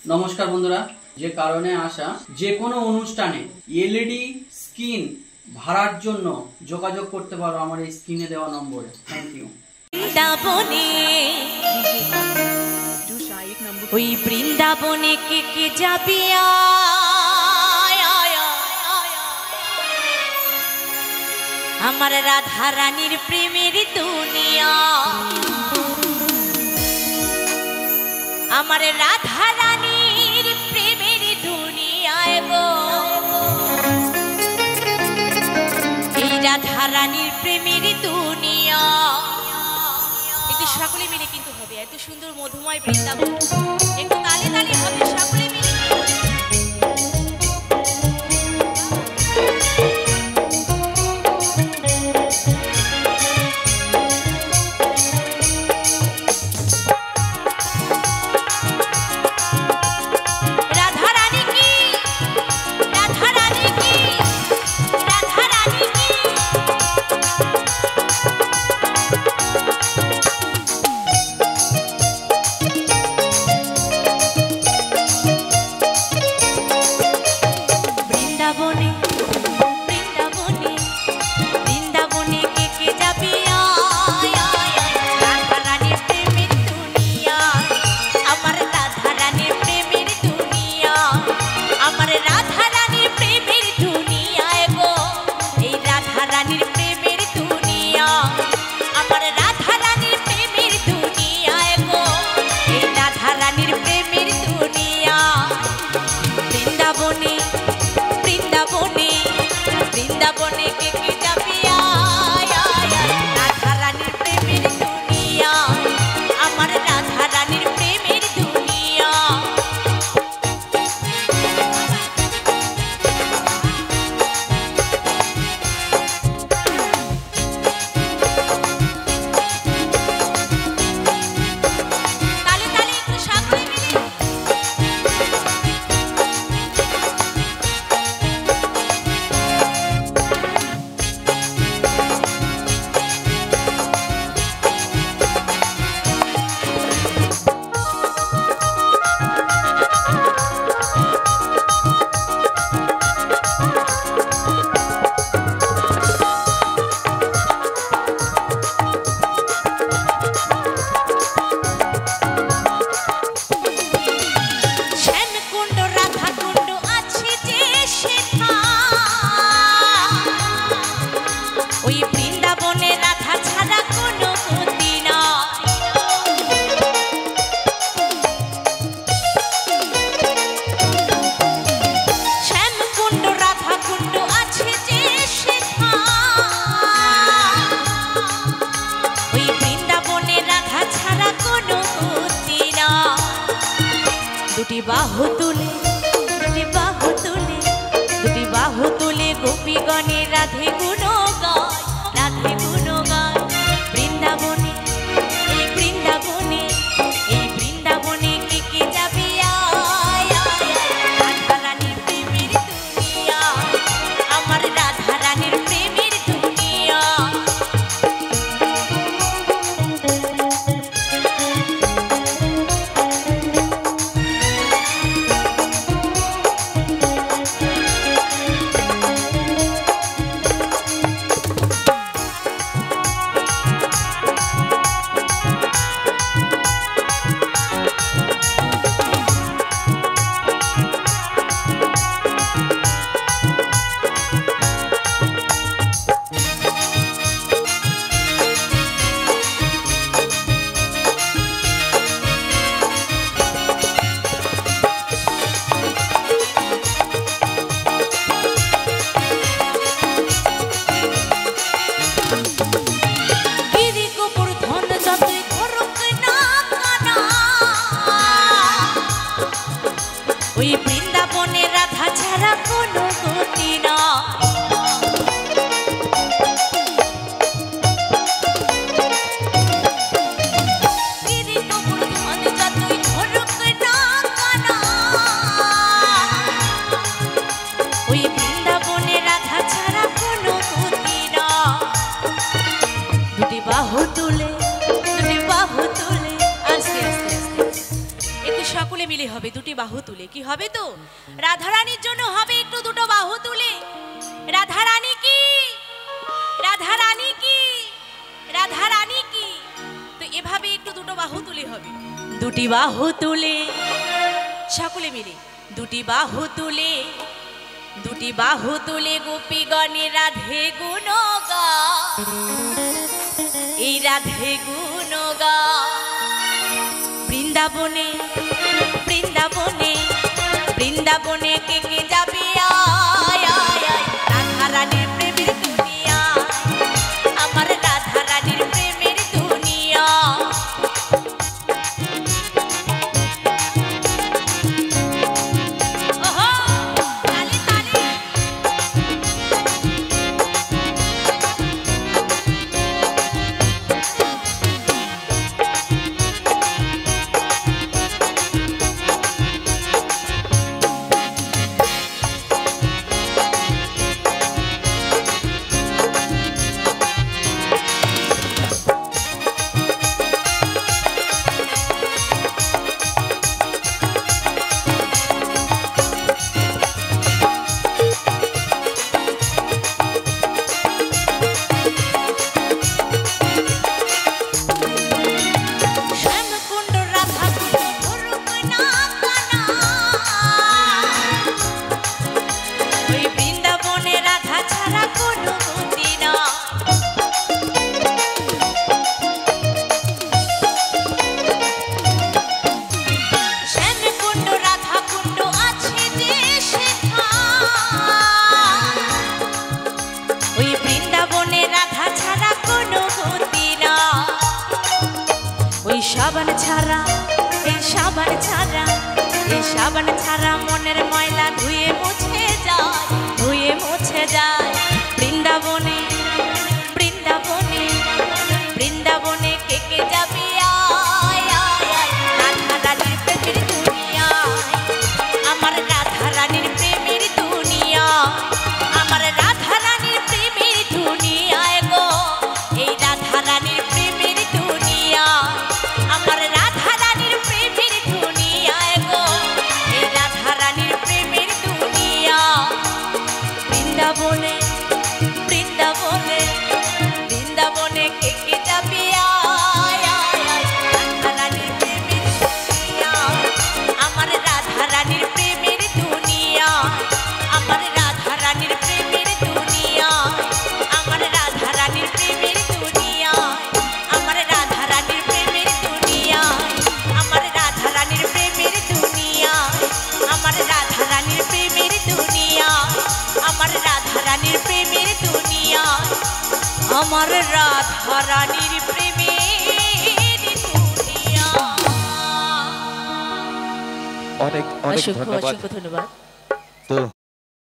নমস্কার বন্ধুরা, যে কারণে আসা যে কোনো অনুষ্ঠানে এলইডি স্ক্রিন ভাড়ার জন্য যোগাযোগ করতে পারো আমার এই স্ক্রিনে দেওয়া নম্বরে। Thank you. ওই বৃন্দাবনে কে কে যাবি আমার রাধা রানীর প্রেমের দুনিয়া, আমার রাধা রানীর প্রেমের দুনিয়ায় গো, এই রাধা রানীর প্রেমের দুনিয়া। একটু সকলে মিলে কিন্তু হবে, এত সুন্দর মধুময় বৃন্দাবন, একটু তালে তালে হবে সকলে মিলে। দুটি বাহু তুলে গোপীগণে রাধে গুণ গায়, রাধে গুণ গায়। বৃন্দাবনে এই বৃন্দাবনে এই বৃন্দাবনে কে কে যাবি রাধা রানীর প্রেমের দুনিয়া, আমার রাধা রানীর প্রেমের দুনিয়া। ওই বৃন্দাবনে রাধা ছাড়া কোনো গতি না, ওই বৃন্দাবনে রাধা ছাড়া কোনো গতি না। দুটি বাহু তুলে আস্তে আস্তে আস্তে একটু সকলে মিলে হবে, দুটি বাহু তুলে কি হবে তো রাধারানীর জন্য হবে একটু দুটো বাহু তুলে রাধারানী কি রাধারানী কি রাধারানী কি তো এভাবে একটু দুটো বাহু তুলে হবে দুটি বাহু তুলে সকলে মিলে দুটি বাহু তুলে গোপীগণে রাধে গুণগা এই রাধে গুণগা বৃন্দাবনে বৃন্দাবনে বৃন্দাবনে কে কে যাবে আয় আয় আয় রাধারানীর প্রেমের দুনিয়া আমার রাধারানীর প্রেমের দুনিয়া ওহো তালে তালে সাবান ছাড়া মনের ময়লা ধুয়ে মুছে যায় বৃন্দাবনে বৃন্দাবনে বৃন্দাবনে কে কে যাবে আয় আয় আয় রাধারানীর প্রেমের দুনিয়া আমার রাধারানীর প্রেমের দুনিয়া আমার রাধারানীর প্রেমের দুনিয়ায় গো এই রাধারানীর প্রেমের দুনিয়া আমার রাধারানীর প্রেমের দুনিয়ায় গো এই রাধারানীর প্রেমের দুনিয়া বৃন্দাবনে বৃন্দাবনে বৃন্দাবনে কে কে যাবে আয় আয় আয় রাধারানীর প্রেমের দুনিয়া আমার রাধারানীর প্রেমের দুনিয়া আমার রাধারানীর প্রেমের দুনিয়া আমার রাধারানীর প্রেমের দুনিয়া আমার রাধারানীর প্রেমের দুনিয়া আমার রাধারানীর প্রেমের দুনিয়া আমার রাধারানীর প্রেমের দুনিয়া আমার রাধারানীর প্রেমের দুনিয়া আমার রাধারানীর প্রেমের দুনিয়া অনেক অনেক অসংখ্য ধন্যবাদ অসংখ্য ধন্যবাদ তো